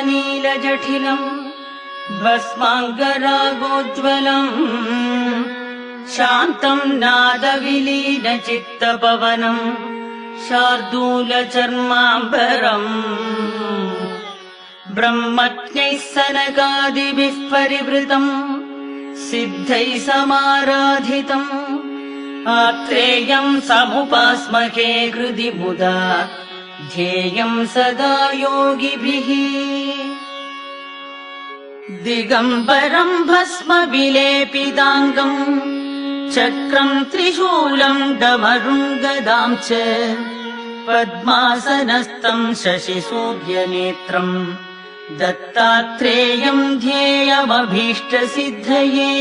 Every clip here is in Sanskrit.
बालार्कप्रभमिन्द्रनीलजटिलम् भस्माङ्गरागोज्ज्वलम् शान्तम् नादविलीनचित्तपवनम् शार्दूलचर्माम्बरम् ब्रह्मज्ञैः सनकादिभिः परिवृतम् सिद्धैः समाराधितम् आत्रेयम् समुपास्महे हृदि मुदा ध्येयम् सदा योगिभिः दिगम्बरम् भस्म विलेपिताङ्गम् चक्रम् त्रिशूलम् डमरुम् गदाम् च पद्मासनस्थम् शशिसूर्यनेत्रम् दत्तात्रेयम् ध्येयमभीष्टसिद्धये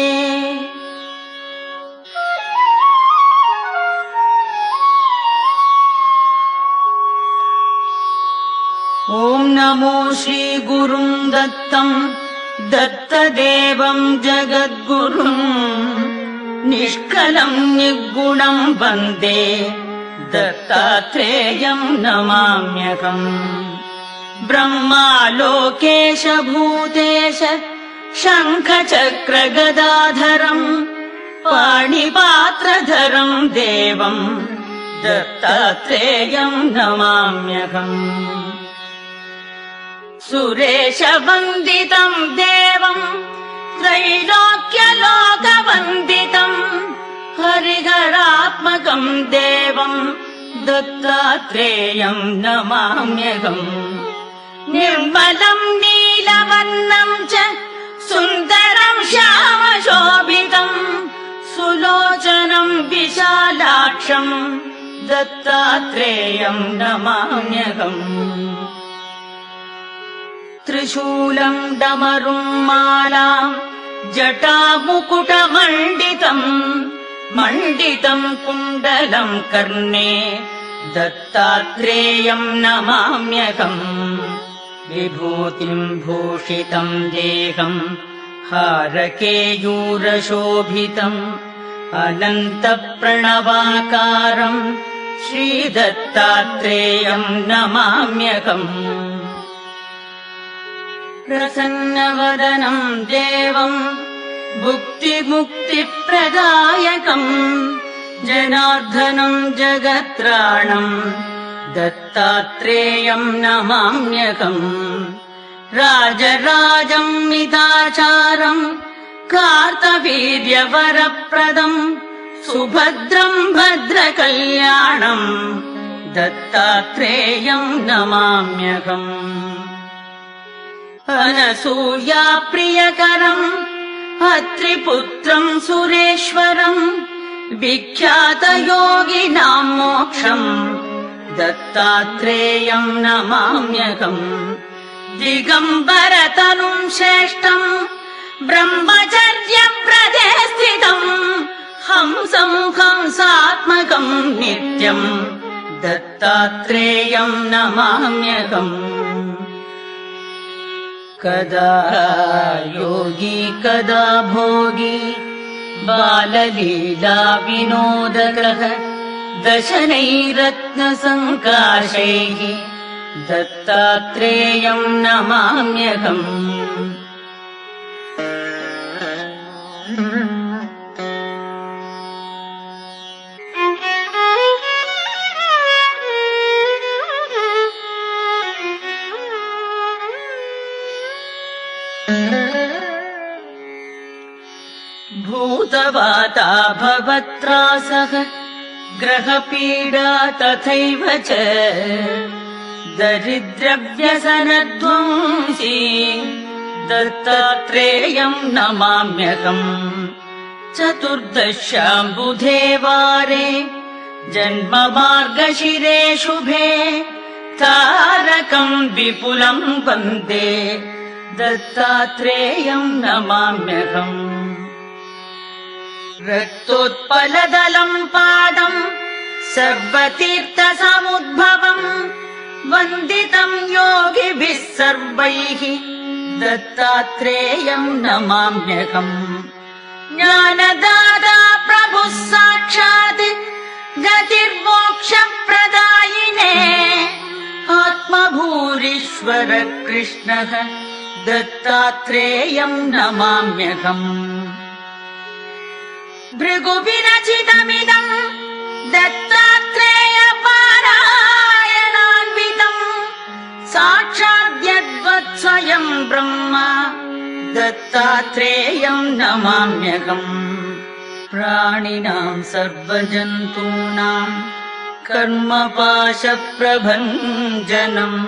ॐ नमो श्रीगुरुम् दत्तम् दत्तदेवम् जगद्गुरुम् निष्कलम् निर्गुणम् वन्दे दत्तात्रेयम् नमाम्यहम् ब्रह्मालोकेश भूतेश शङ्खचक्रगदाधरम् पाणिपात्रधरम् देवम् दत्तात्रेयम् नमाम्यहम् सुरेशवन्दितम् देवम् त्रैलोक्यलोकवन्दितम् हरिहरात्मकम् देवम् दत्तात्रेयम् नमाम्यहम् निर्मलम् नीलवर्णम् च सुन्दरम् श्यामशोभितम् सुलोचनम् विशालाक्षम् दत्तात्रेयम् नमाम्यहम् त्रिशूलम् डमरुम् मालाम् जटामुकुटमण्डितम् मण्डितम् कुण्डलम् कर्णे दत्तात्रेयम् नमाम्यहम् विभूतिम् भूषितम् देहम् हारकेयूरशोभितम् अनन्तप्रणवाकारम् श्रीदत्तात्रेयम् नमाम्यहम् प्रसन्नवदनम् देवम् भुक्तिमुक्तिप्रदायकम् जनार्दनम् जगत्राणम् दत्तात्रेयम् नमाम्यहम् राजराजम् मिताचारम् कार्तवीर्यवरप्रदम् सुभद्रम् भद्रकल्याणम् दत्तात्रेयम् नमाम्यहम् अनसूया प्रियकरम् अत्रिपुत्रम् सुरेश्वरम् विख्यातयोगिनाम् मोक्षम् दत्तात्रेयम् नमाम्यहम् दिगम्बरतनुम् श्रेष्ठम् ब्रह्मचर्यव्रते स्थितम् हंसम् हंसात्मकम् नित्यम् दत्तात्रेयम् नमाम्यहम् कदा योगी कदा भोगी बाललीला विनोदग्रह दशनैरत्नसङ्काशैः दत्तात्रेयम् नमाम्यहम् भूतवाता भवत्रासः ग्रहपीडा तथैव च दरिद्रव्यसनध्वंसी दत्तात्रेयम् नमाम्यहम् चतुर्दश्याम्बुधे वारे जन्ममार्गशिरे शुभे तारकम् विपुलम् वन्दे दत्तात्रेयम् नमाम्यहम् रक्तोत्पलदलम् पादम् सर्वतीर्थसमुद्भवम् वन्दितम् योगिभिः सर्वैः दत्तात्रेयम् नमाम्यहम्। ज्ञानदाता प्रभुः साक्षात् गतिर्मोक्षप्रदायिने आत्मभूरीश्वर कृष्णः दत्तात्रेयम् नमाम्यहम्। भृगुविरचितमिदम् दत्तात्रेयपारायणान्वितम् साक्षाद्यद्वत् स्वयम् ब्रह्म दत्तात्रेयम् नमाम्यहम्। प्राणिनाम् सर्वजन्तूनाम् कर्मपाशप्रभञ्जनम्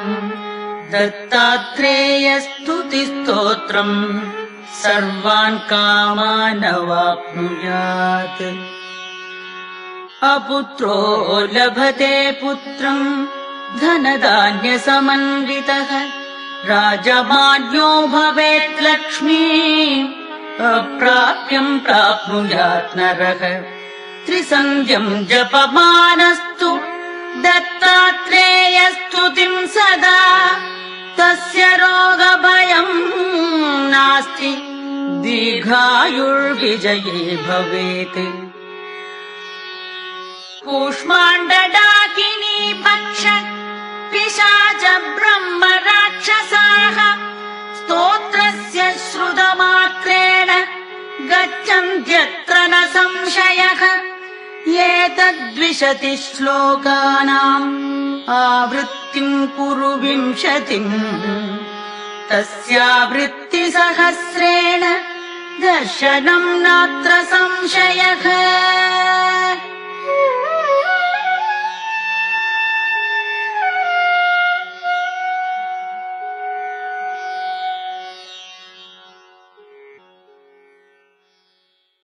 दत्तात्रेयस्तुतिस्तोत्रम् सर्वान् कामानवाप्नुयात्। अपुत्रो लभते पुत्रम् धनधान्यसमन्वितः राजमान्यो भवेत् लक्ष्मी अप्राप्यम् प्राप्नुयात् नरः। त्रिसन्ध्यम् जपमानस्तु दत्तात्रेयस्तुतिम् सदा तस्य रोगभयम् नास्ति दीर्घायुर्विजये भवेत्। कूष्माण्डडाकिनी पक्ष पिशाच ब्रह्म राक्षसाः स्तोत्रस्य श्रुतमात्रेण गच्छन्त्यत्र न संशयः। एतद्विशति श्लोकानाम् आवृत्तिम् कुरु 20 तस्यावृत्तिसहस्रेण दर्शनम् नात्र संशयः।